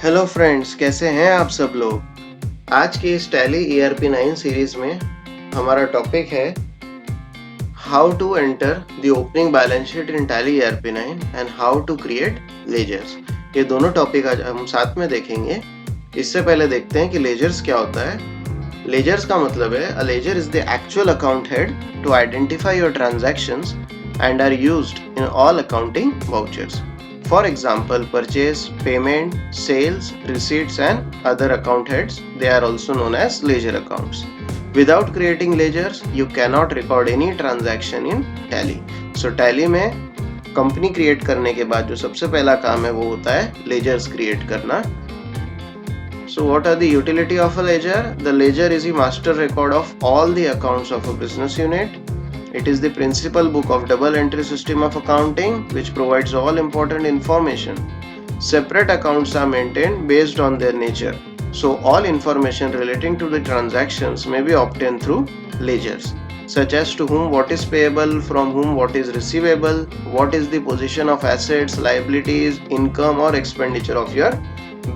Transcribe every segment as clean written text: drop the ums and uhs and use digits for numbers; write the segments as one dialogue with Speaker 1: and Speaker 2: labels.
Speaker 1: Hello friends, कैसे हैं आप सब लोग। आज के इस टैली ERP 9 सीरीज में हमारा टॉपिक है how to enter the opening balance sheet in Tally ERP 9 and how to create ledgers. ये दोनों टॉपिक आज हम साथ में देखेंगे। इससे पहले देखते हैं कि लेजर्स क्या होता है। लेजर्स का मतलब है a ledger is the actual account head to identify your transactions and are used in all accounting vouchers. For example, purchase, payment, sales, receipts and other account heads, they are also known as ledger accounts. Without creating ledgers, you cannot record any transaction in Tally. So Tally में company create करने के बाद जो सबसे पहला काम है वो होता है ledgers क्रिएट करना. So what are the utility of a ledger? The ledger is the master record of all the accounts of a business unit. It is the principal book of double entry system of accounting which provides all important information. Separate accounts are maintained based on their nature. So all information relating to the transactions may be obtained through ledgers, such as to whom what is payable, from whom what is receivable, what is the position of assets, liabilities, income or expenditure of your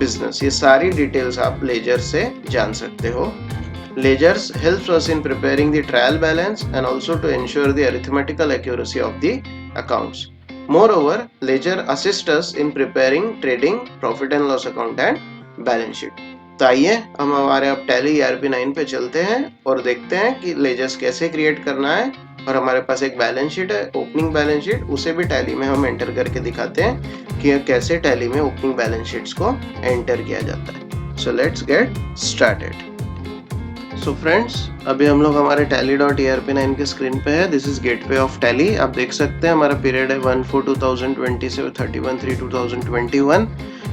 Speaker 1: business. ये सारी details आप ledger से जान सकते हो. Ledgers helps us in preparing the trial balance and also to ensure the arithmetical accuracy of the accounts. Moreover, ledger assists us in preparing trading, profit and loss account and balance sheet. तो आइए हम हमारे अब tally ERP 9 पे चलते हैं और देखते हैं कि लेजर्स कैसे क्रिएट करना है. और हमारे पास एक बैलेंस शीट है, ओपनिंग बैलेंस शीट, उसे भी टैली में हम एंटर करके दिखाते हैं कि कैसे टैली में ओपनिंग बैलेंस शीट्स को एंटर किया जाता है. So let's get started. So friends, अभी हम लोग हमारे tally.erp9 के स्क्रीन पे है. This is gateway of tally. आप देख सकते हैं हमारा पीरियड है 1/4/2020 से 31/3/2021.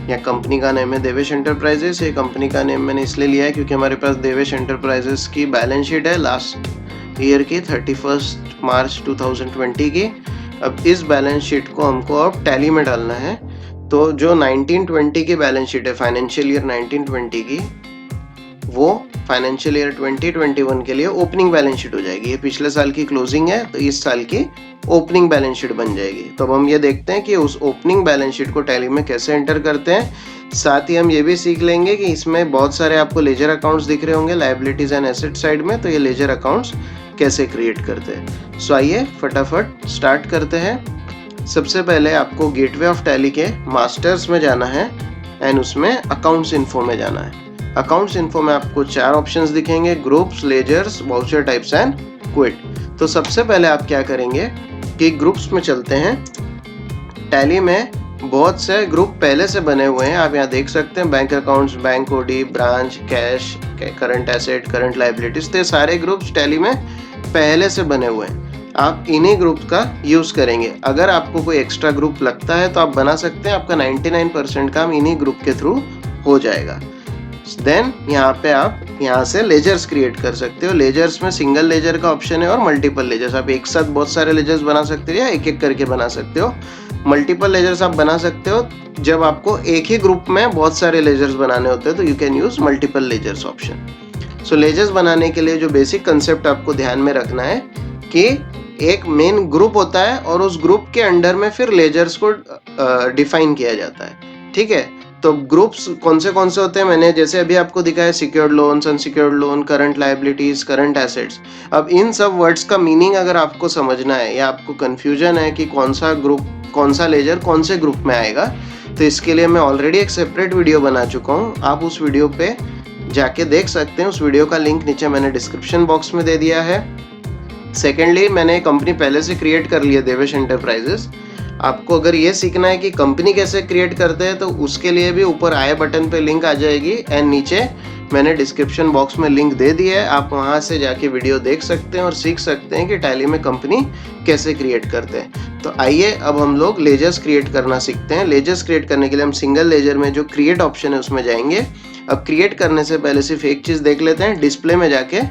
Speaker 1: यहाँ कंपनी का नेम है देवेश एंटरप्राइजेस. ये कंपनी का नेम मैंने इसलिए लिया है क्योंकि हमारे पास देवेश एंटरप्राइजेस की बैलेंस शीट है लास्ट ईयर की 31 मार्च 2020 की. अब इस बैलेंस शीट को हमको अब टैली में डालना है. तो जो 1920 की बैलेंस शीट है, फाइनेंशियल ईयर 1920 की, वो फाइनेंशियल ईयर 2021 के लिए ओपनिंग बैलेंस शीट हो जाएगी. ये पिछले साल की क्लोजिंग है तो इस साल की ओपनिंग बैलेंस शीट बन जाएगी. तो अब हम ये देखते हैं कि उस ओपनिंग बैलेंस शीट को टैली में कैसे एंटर करते हैं. साथ ही हम ये भी सीख लेंगे कि इसमें बहुत सारे आपको लेजर अकाउंट्स दिख रहे होंगे लायबिलिटीज एंड एसेट साइड में. तो ये लेजर अकाउंट्स कैसे क्रिएट करते हैं. सो आइए फटाफट स्टार्ट करते हैं. सबसे पहले आपको गेटवे ऑफ टैली के मास्टर्स में जाना है एंड उसमें अकाउंट्स इन्फो में जाना है. अकाउंट्स इन्फो में आपको 4 ऑप्शंस दिखेंगे, groups, ledgers, voucher types and quit. तो सबसे पहले आप क्या करेंगे कि ग्रुप्स में चलते हैं. टैली में बहुत से ग्रुप पहले से बने हुए हैं. आप यहाँ देख सकते हैं bank accounts, bank OD, branch, cash, current asset, current liabilities. तो सारे ग्रुप्स टैली में पहले से बने हुए हैं. आप इन्हीं ग्रुप्स का यूज करेंगे. अगर आपको कोई एक्स्ट्रा ग्रुप लगता है तो आप बना सकते हैं. आपका 99% काम इन्हीं ग्रुप के थ्रू हो जाएगा. देन यहाँ पे आप यहाँ से लेजर्स क्रिएट कर सकते हो. लेजर्स में सिंगल लेजर का ऑप्शन है और मल्टीपल लेजर्स. आप एक साथ बहुत सारे लेजर्स बना सकते हो या एक एक करके बना सकते हो. मल्टीपल लेजर्स आप बना सकते हो जब आपको एक ही ग्रुप में बहुत सारे लेजर्स बनाने होते हैं, तो you can use multiple ledgers option. So ledgers बनाने के लिए जो बेसिक कंसेप्ट आपको ध्यान में रखना है कि एक मेन ग्रुप होता है और उस ग्रुप के अंडर में फिर लेजर्स को डिफाइन किया जाता है. ठीक है. तो ग्रुप्स कौन से होते हैं, मैंने जैसे अभी आपको दिखाया, secured loans, unsecured loan, current liabilities, current assets. अब इन सब वर्ड्स का मीनिंग अगर आपको समझना है या आपको कंफ्यूजन है कि कौन सा ग्रुप, कौन सा लेजर कौन से ग्रुप में आएगा, तो इसके लिए मैं ऑलरेडी एक सेपरेट वीडियो बना चुका हूँ. आप उस वीडियो पे जाके देख सकते हैं. उस वीडियो का लिंक नीचे मैंने डिस्क्रिप्शन बॉक्स में दे दिया है. सेकेंडली, मैंने कंपनी पहले से क्रिएट कर ली है, देवेश एंटरप्राइजेस. आपको अगर ये सीखना है कि कंपनी कैसे क्रिएट करते हैं तो उसके लिए भी ऊपर आई बटन पे लिंक आ जाएगी एंड नीचे मैंने डिस्क्रिप्शन बॉक्स में लिंक दे दिया है. आप वहाँ से जाके वीडियो देख सकते हैं और सीख सकते हैं कि टैली में कंपनी कैसे क्रिएट करते हैं. तो आइए अब हम लोग लेजर्स क्रिएट करना सीखते हैं. लेजर्स क्रिएट करने के लिए हम सिंगल लेजर में जो क्रिएट ऑप्शन है उसमें जाएंगे. अब क्रिएट करने से पहले सिर्फ एक चीज़ देख लेते हैं. डिस्प्ले में जाके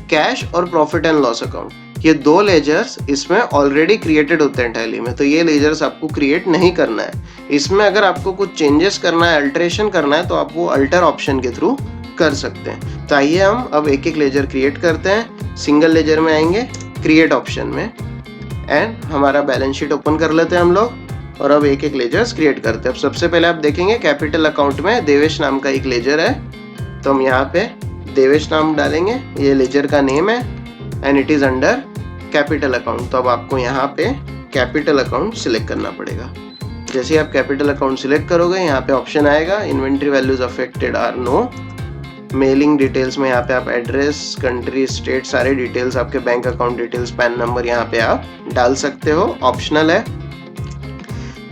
Speaker 1: कैश और प्रॉफिट एंड लॉस अकाउंट, ये 2 लेजर्स इसमें ऑलरेडी क्रिएटेड होते हैं टैली में. तो ये लेजर्स आपको क्रिएट नहीं करना है. इसमें अगर आपको कुछ चेंजेस करना है, अल्टरेशन करना है, तो आप वो अल्टर ऑप्शन के थ्रू कर सकते हैं. तो आइए हम अब एक एक लेजर क्रिएट करते हैं. सिंगल लेजर में आएंगे, क्रिएट ऑप्शन में, एंड हमारा बैलेंस शीट ओपन कर लेते हैं हम लोग. और अब एक एक लेजर्स क्रिएट करते हैं। अब सबसे पहले आप देखेंगे कैपिटल अकाउंट में देवेश नाम का एक लेजर है, तो हम यहाँ पे देवेश नाम डालेंगे, ये लेजर का नेम है and it is under capital account. तो अब आपको यहाँ पे कैपिटल अकाउंट सिलेक्ट करना पड़ेगा। जैसे ही आप कैपिटल अकाउंट सिलेक्ट करोगे यहाँ पे ऑप्शन आएगा inventory values affected are no. Mailing details में यहाँ पे आप एड्रेस, कंट्री, स्टेट, सारे डिटेल्स, आपके bank account details, PAN number यहाँ पे आप डाल सकते हो, ऑप्शनल है।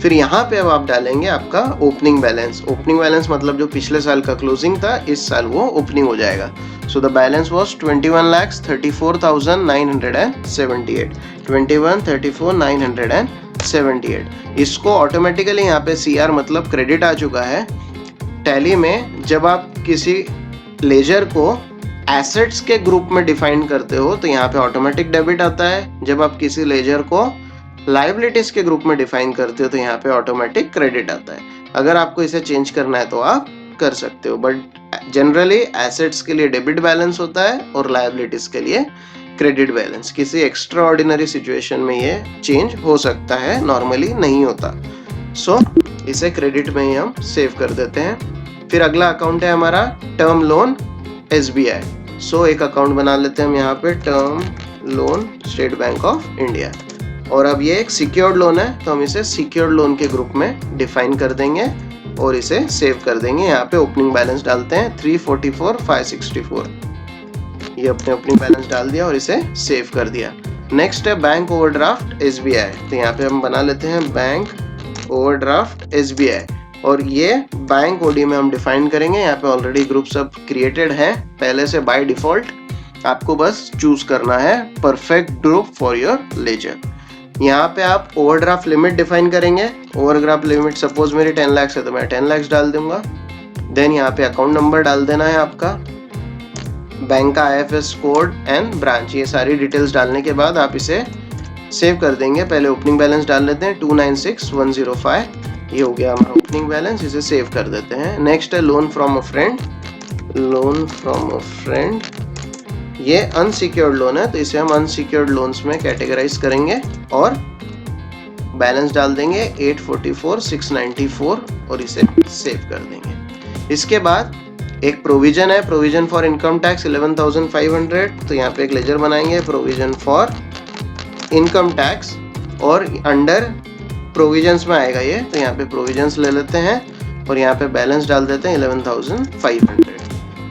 Speaker 1: फिर यहाँ पे अब आप डालेंगे आपका ओपनिंग बैलेंस। ओपनिंग बैलेंस मतलब जो पिछले साल का क्लोजिंग था, इस साल वो ओपनिंग हो जाएगा। So the balance was 21,34,978, 21,34,978। इसको ऑटोमेटिकली यहाँ पे CR मतलब क्रेडिट आ चुका है। टैली में जब आप किसी लेजर को एसेट्स के ग्रुप में डिफाइन करते हो तो यहाँ पे ऑटोमेटिक डेबिट आता है। जब आप किसी लेजर को लाइबिलिटीज के ग्रुप में डिफाइन करते हो तो यहाँ पे ऑटोमेटिक क्रेडिट आता है। अगर आपको इसे चेंज करना है तो आप कर सकते हो, बट जनरली एसेट्स के लिए डेबिट बैलेंस होता है और लाइबिलिटीज के लिए क्रेडिट बैलेंस। किसी एक्स्ट्रा ऑर्डिनरी सिचुएशन में ये चेंज हो सकता है, नॉर्मली नहीं होता। सो इसे क्रेडिट में ही हम सेव कर देते हैं। फिर अगला अकाउंट है हमारा टर्म लोन SBI। सो एक अकाउंट बना लेते हैं हम यहाँ पे, term loan state bank of India. और अब ये एक सिक्योर्ड लोन है तो हम इसे सिक्योर्ड लोन के ग्रुप में डिफाइन कर देंगे और इसे सेव कर देंगे। यहाँ पे ओपनिंग बैलेंस डालते हैं 344,564। ये अपने ओपनिंग बैलेंस डाल दिया और इसे सेव कर दिया। नेक्स्ट है बैंक ओवरड्राफ्ट SBI। तो यहाँ पे हम बना लेते हैं बैंक ओवरड्राफ्ट SBI और ये बैंक OD में हम डिफाइन करेंगे। यहाँ पे ऑलरेडी ग्रुप सब क्रिएटेड है पहले से बाय डिफॉल्ट, आपको बस चूज करना है perfect group for your ledger. यहाँ पे आप ओवरड्राफ्ट लिमिट डिफाइन करेंगे। ओवरड्राफ्ट लिमिट सपोज मेरी 10 लाख है तो मैं 10 लाख डाल दूंगा। देन यहाँ पे अकाउंट नंबर डाल देना है आपका, बैंक का IFS कोड एंड ब्रांच, ये सारी डिटेल्स डालने के बाद आप इसे सेव कर देंगे। पहले ओपनिंग बैलेंस डाल लेते हैं 296,105, ये हो गया हमारा ओपनिंग बैलेंस, इसे सेव कर देते हैं। नेक्स्ट है loan from a friend. Loan from a friend ये अनसिक्योर्ड लोन है तो इसे हम अनसिक्योर्ड लोन्स में कैटेगराइज करेंगे और बैलेंस डाल देंगे 844,694 और इसे सेव कर देंगे। इसके बाद एक प्रोविजन है, प्रोविजन फॉर इनकम टैक्स 11,500। तो यहाँ पे एक लेजर बनाएंगे प्रोविजन फॉर इनकम टैक्स और अंडर प्रोविजंस में आएगा ये, तो यहाँ पे प्रोविजंस ले लेते हैं और यहाँ पे बैलेंस डाल देते हैं 11,500।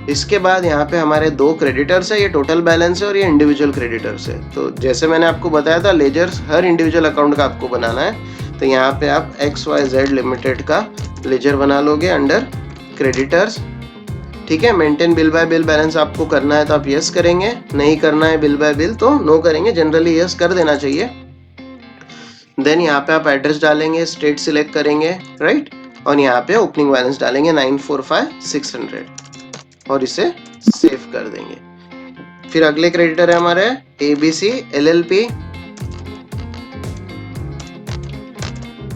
Speaker 1: इसके बाद यहाँ पे हमारे दो क्रेडिटर्स है, ये टोटल बैलेंस है और ये इंडिविजुअल क्रेडिटर्स है। तो जैसे मैंने आपको बताया था लेजर्स हर इंडिविजुअल अकाउंट का आपको बनाना है, तो यहाँ पे आप XYZ लिमिटेड का लेजर बना लोगे अंडर क्रेडिटर्स। ठीक है, maintain bill bye bill balance आपको करना है तो आप यस करेंगे, नहीं करना है बिल बाय बिल तो नो करेंगे, जनरली यस कर देना चाहिए। देन यहाँ पे आप एड्रेस डालेंगे, स्टेट सिलेक्ट करेंगे, राइट, और यहाँ पे ओपनिंग बैलेंस डालेंगे 945,600 और इसे सेव कर देंगे। फिर अगले क्रेडिटर है हमारे ABC LLP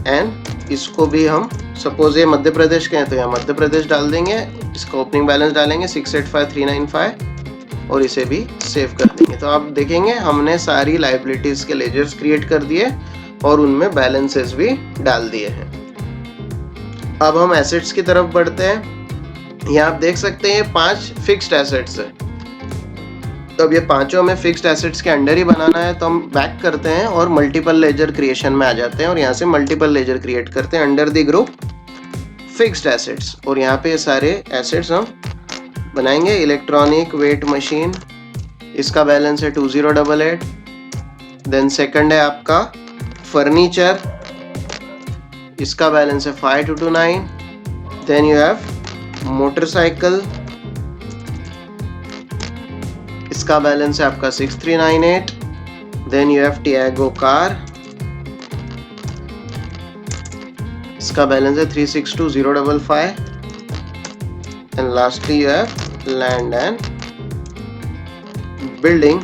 Speaker 1: एंड इसको भी हम सपोज ये मध्य प्रदेश के हैं तो यहाँ मध्य प्रदेश डाल देंगे, इसका ओपनिंग बैलेंस डालेंगे 685,395 और इसे भी सेव कर देंगे। तो आप देखेंगे हमने सारी लाइबिलिटीज के लेजर्स क्रिएट कर दिए और उनमें बैलेंसेस भी डाल दिए हैं। अब हम एसेट्स की तरफ बढ़ते हैं। यहाँ आप देख सकते हैं 5 फिक्स्ड एसेट्स है, तो अब ये पांचों में फिक्स्ड एसेट्स के अंडर ही बनाना है तो हम बैक करते हैं और मल्टीपल लेजर क्रिएशन में आ जाते हैं और यहाँ से मल्टीपल लेजर क्रिएट करते हैं under the group fixed assets और यहाँ पे सारे एसेट्स हम बनाएंगे। इलेक्ट्रॉनिक वेट मशीन, इसका बैलेंस है 2088। देन सेकंड है आपका फर्नीचर, इसका बैलेंस है 5229। देन यू हैव मोटरसाइकिल, इसका बैलेंस है आपका 6398। Then you have Tiago car, इसका बैलेंस है 362055। And lastly you have land and building,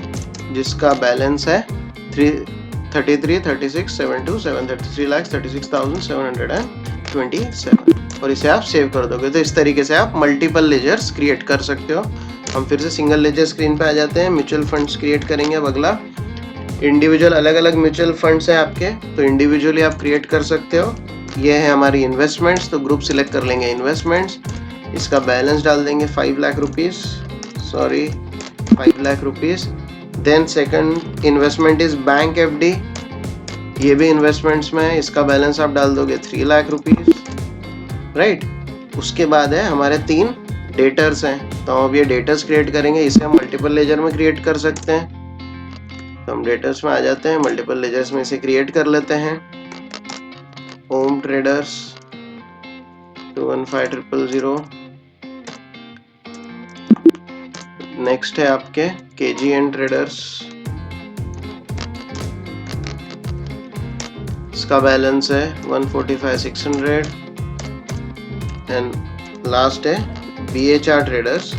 Speaker 1: जिसका बैलेंस है 33,36,727 और इसे आप सेव कर दोगे। तो इस तरीके से आप मल्टीपल लेजर्स क्रिएट कर सकते हो। हम फिर से सिंगल लेजर स्क्रीन पे आ जाते हैं। म्यूचुअल फंड्स क्रिएट करेंगे। अब अगला इंडिविजुअल अलग अलग म्यूचुअल फंड्स हैं आपके, तो इंडिविजुअली आप क्रिएट कर सकते हो। ये है हमारी इन्वेस्टमेंट्स, तो ग्रुप सिलेक्ट कर लेंगे इन्वेस्टमेंट्स, इसका बैलेंस डाल देंगे 5 lakh rupees, sorry 5 lakh rupees. Then second investment is bank FD, ये भी इन्वेस्टमेंट्स में है, इसका बैलेंस आप डाल दोगे 3 लाख रुपीज़, राइट। उसके बाद है हमारे 3 डेटर्स हैं, तो हम अब ये डेटर्स क्रिएट करेंगे, इसे हम मल्टीपल लेजर में क्रिएट कर सकते हैं। तो हम डेटर्स में आ जाते हैं, मल्टीपल लेजर्स में इसे क्रिएट कर लेते हैं। ओम ट्रेडर्स 215000। नेक्स्ट है आपके KGN ट्रेडर्स, इसका बैलेंस है 145,600। एंड लास्ट है BHR ट्रेडर्स,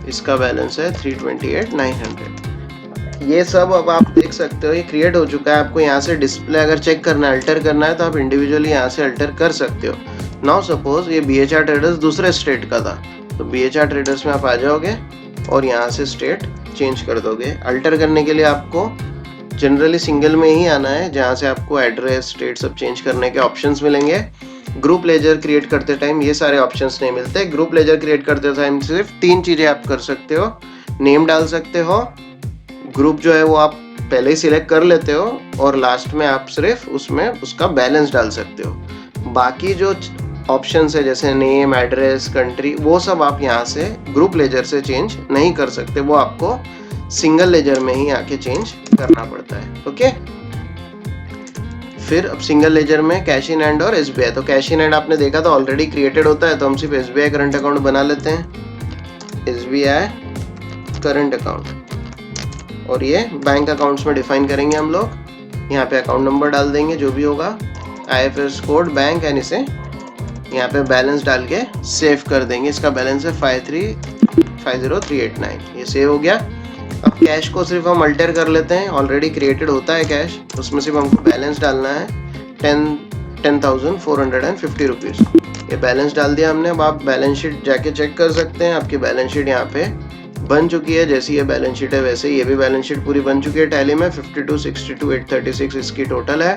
Speaker 1: इसका बैलेंस है 328,900। ये सब अब आप देख सकते हो ये क्रिएट हो चुका है। आपको यहाँ से डिस्प्ले अगर चेक करना है, अल्टर करना है, तो आप इंडिविजुअली यहाँ से अल्टर कर सकते हो। नाउ सपोज ये BHR ट्रेडर्स दूसरे स्टेट का था, तो BHR ट्रेडर्स में आप आ जाओगे और यहाँ से स्टेट चेंज कर दोगे। अल्टर करने के लिए आपको जनरली सिंगल में ही आना है, जहाँ से आपको एड्रेस, स्टेट सब चेंज करने के ऑप्शंस मिलेंगे। ग्रुप लेजर क्रिएट करते टाइम ये सारे ऑप्शंस नहीं मिलते। ग्रुप लेजर क्रिएट करते टाइम सिर्फ 3 चीज़ें आप कर सकते हो। नेम डाल सकते हो, ग्रुप जो है वो आप पहले ही सिलेक्ट कर लेते हो, और लास्ट में आप सिर्फ उसमें उसका बैलेंस डाल सकते हो। बाकी जो ऑप्शंस है जैसे नेम, एड्रेस, कंट्री, वो सब आप यहाँ से ग्रुप लेजर से चेंज नहीं कर सकते, वो आपको सिंगल लेजर में ही आके चेंज करना पड़ता है। ओके, फिर अब सिंगल लेजर में कैश इन हैंड और SBI, तो कैश इन हैंड आपने देखा था ऑलरेडी क्रिएटेड होता है, तो हम सिर्फ SBI करंट अकाउंट बना लेते हैं, SBI करंट अकाउंट, और ये बैंक अकाउंट्स में डिफाइन करेंगे हम लोग। यहाँ पे अकाउंट नंबर डाल देंगे जो भी होगा, IFS कोड, बैंक, एंड इसे यहाँ पे बैलेंस डाल के सेव कर देंगे। इसका बैलेंस है 53,50,389, ये सेव हो गया। अब कैश को सिर्फ हम अल्टर कर लेते हैं, ऑलरेडी क्रिएटेड होता है कैश, उसमें सिर्फ हमको बैलेंस डालना है 10,450 रुपीज़। ये बैलेंस डाल दिया हमने। अब आप बैलेंस शीट जाके चेक कर सकते हैं, आपकी बैलेंस शीट यहाँ पे बन चुकी है। जैसी ये बैलेंस शीट है वैसे ये भी बैलेंस शीट पूरी बन चुकी है टैली में। 52,62,836 इसकी टोटल है,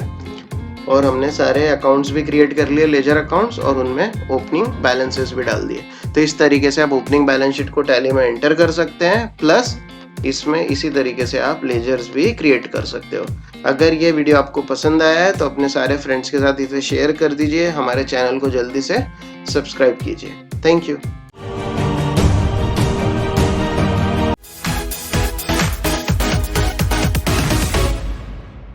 Speaker 1: और हमने सारे अकाउंट्स भी क्रिएट कर लिए, लेजर अकाउंट्स, और उनमें ओपनिंग बैलेंसेस भी डाल दिए। तो इस तरीके से आप ओपनिंग बैलेंस शीट को टैली में एंटर कर सकते हैं, प्लस इसमें इसी तरीके से आप लेजर्स भी क्रिएट कर सकते हो। अगर ये वीडियो आपको पसंद आया है तो अपने सारे फ्रेंड्स के साथ इसे शेयर कर दीजिए। हमारे चैनल को जल्दी से सब्सक्राइब कीजिए। Thank you.